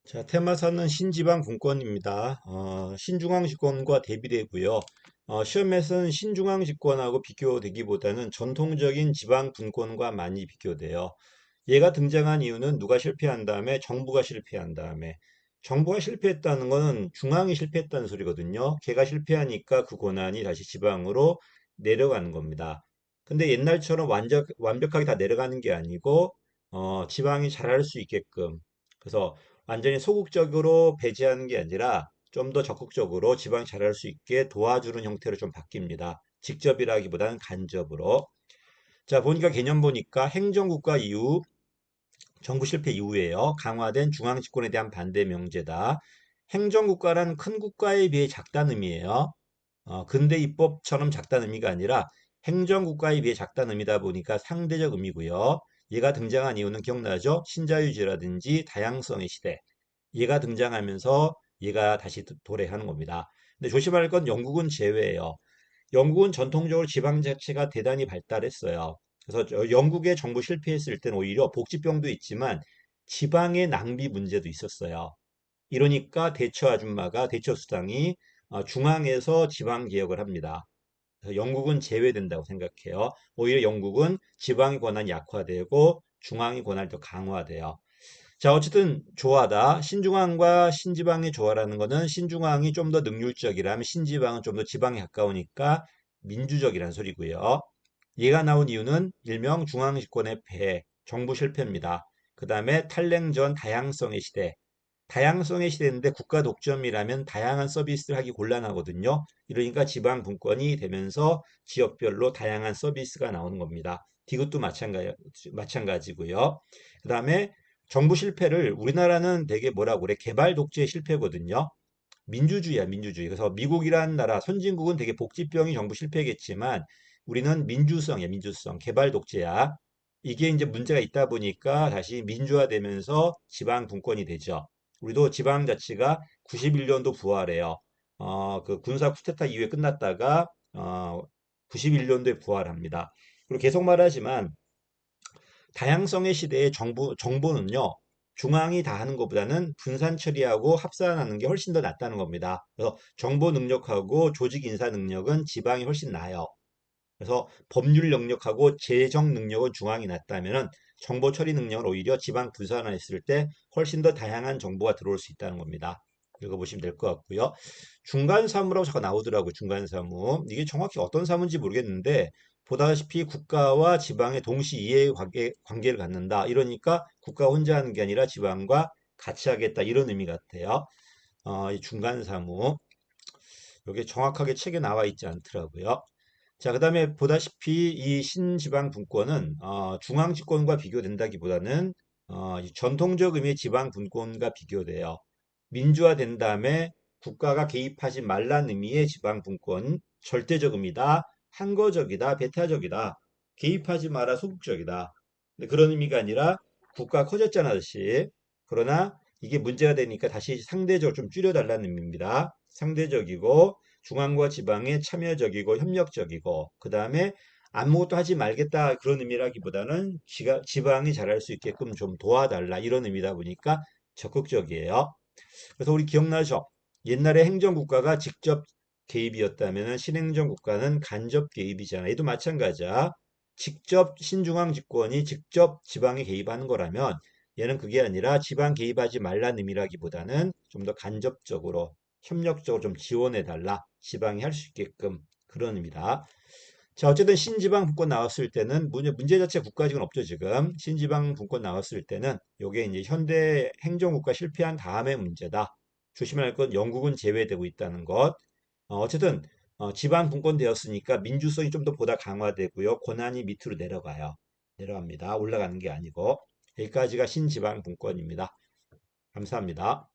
자, 테마사는 신지방 분권입니다. 신중앙 집권과 대비되고요. 시험에서는 신중앙 집권하고 비교되기보다는 전통적인 지방 분권과 많이 비교돼요. 얘가 등장한 이유는 누가 실패한 다음에 정부가 실패한 다음에 정부가 실패했다는 거는 중앙이 실패했다는 소리거든요. 걔가 실패하니까 그 권한이 다시 지방으로 내려가는 겁니다. 근데 옛날처럼 완벽하게 다 내려가는 게 아니고 지방이 잘할 수 있게끔 그래서 완전히 소극적으로 배제하는 게 아니라 좀 더 적극적으로 지방이 잘할 수 있게 도와주는 형태로 좀 바뀝니다. 직접이라기보다는 간접으로. 자, 보니까 개념 보니까 행정국가 이후 정부 실패 이후에요. 강화된 중앙 집권에 대한 반대 명제다. 행정국가란 큰 국가에 비해 작다는 의미예요. 근대 입법처럼 작다는 의미가 아니라 행정국가에 비해 작다는 의미다 보니까 상대적 의미고요. 얘가 등장한 이유는 기억나죠? 신자유주의라든지 다양성의 시대. 얘가 등장하면서 얘가 다시 도래하는 겁니다. 근데 조심할 건 영국은 제외예요. 영국은 전통적으로 지방자치가 대단히 발달했어요. 그래서 영국의 정부 실패했을 때는 오히려 복지병도 있지만 지방의 낭비 문제도 있었어요. 이러니까 대처 아줌마가 대처 수당이 중앙에서 지방 개혁을 합니다. 그래서 영국은 제외된다고 생각해요. 오히려 영국은 지방의 권한이 약화되고 중앙의 권한이 더 강화돼요. 자, 어쨌든 조화다. 신중앙과 신지방의 조화라는 거는 신중앙이 좀 더 능률적이라면 신지방은 좀 더 지방에 가까우니까 민주적이라는 소리고요. 얘가 나온 이유는 일명 중앙집권의 폐해, 정부 실패입니다. 그 다음에 탈냉전 다양성의 시대. 다양성의 시대인데 국가 독점이라면 다양한 서비스를 하기 곤란하거든요. 이러니까 지방 분권이 되면서 지역별로 다양한 서비스가 나오는 겁니다. 디귿도 마찬가지고요. 그 다음에 정부 실패를 우리나라는 되게 뭐라고 그래? 개발 독재의 실패거든요. 민주주의야, 민주주의. 그래서 미국이라는 나라, 선진국은 되게 복지병이 정부 실패겠지만 우리는 민주성이야, 민주성. 개발 독재야. 이게 이제 문제가 있다 보니까 다시 민주화되면서 지방 분권이 되죠. 우리도 지방자치가 91년도 부활해요. 그 군사 쿠데타 이후에 끝났다가 91년도에 부활합니다. 그리고 계속 말하지만 다양성의 시대의 정보는요, 중앙이 다 하는 것보다는 분산 처리하고 합산하는 게 훨씬 더 낫다는 겁니다. 그래서 정보 능력하고 조직 인사 능력은 지방이 훨씬 나아요. 그래서 법률 능력하고 재정 능력은 중앙이 낮다면은 정보 처리 능력은 오히려 지방 분산화했을 때 훨씬 더 다양한 정보가 들어올 수 있다는 겁니다. 읽어보시면 될 것 같고요. 중간사무라고 잠깐 나오더라고요. 중간사무. 이게 정확히 어떤 사무인지 모르겠는데 보다시피 국가와 지방의 동시 이해 관계를 갖는다. 이러니까 국가 혼자 하는 게 아니라 지방과 같이 하겠다. 이런 의미 같아요. 이 중간사무. 이게 정확하게 책에 나와 있지 않더라고요. 자, 그 다음에 보다시피 이 신지방 분권은 중앙 집권과 비교된다기보다는 이 전통적 의미의 지방 분권과 비교돼요. 민주화된 다음에 국가가 개입하지 말란 의미의 지방 분권, 절대적 의미다, 항거적이다, 배타적이다, 개입하지 마라, 소극적이다. 근데 그런 의미가 아니라 국가 커졌잖아, 아저씨. 그러나 이게 문제가 되니까 다시 상대적으로 좀 줄여달라는 의미입니다. 상대적이고 중앙과 지방에 참여적이고 협력적이고 그 다음에 아무것도 하지 말겠다 그런 의미라기보다는 지방이 잘할 수 있게끔 좀 도와달라 이런 의미다 보니까 적극적이에요. 그래서 우리 기억나죠? 옛날에 행정국가가 직접 개입이었다면 신행정국가는 간접 개입이잖아. 얘도 마찬가지야. 직접 신중앙 집권이 직접 지방에 개입하는 거라면 얘는 그게 아니라 지방 개입하지 말라는 의미라기보다는 좀 더 간접적으로 협력적으로 좀 지원해 달라. 지방이 할 수 있게끔 그런 의미다. 자, 어쨌든 신지방 분권 나왔을 때는 문제 자체 국가직은 없죠, 지금. 신지방 분권 나왔을 때는 요게 이제 현대 행정국가 실패한 다음의 문제다. 조심할 건 영국은 제외되고 있다는 것. 어쨌든 지방 분권 되었으니까 민주성이 좀 더 보다 강화되고요. 권한이 밑으로 내려가요. 내려갑니다. 올라가는 게 아니고. 여기까지가 신지방 분권입니다. 감사합니다.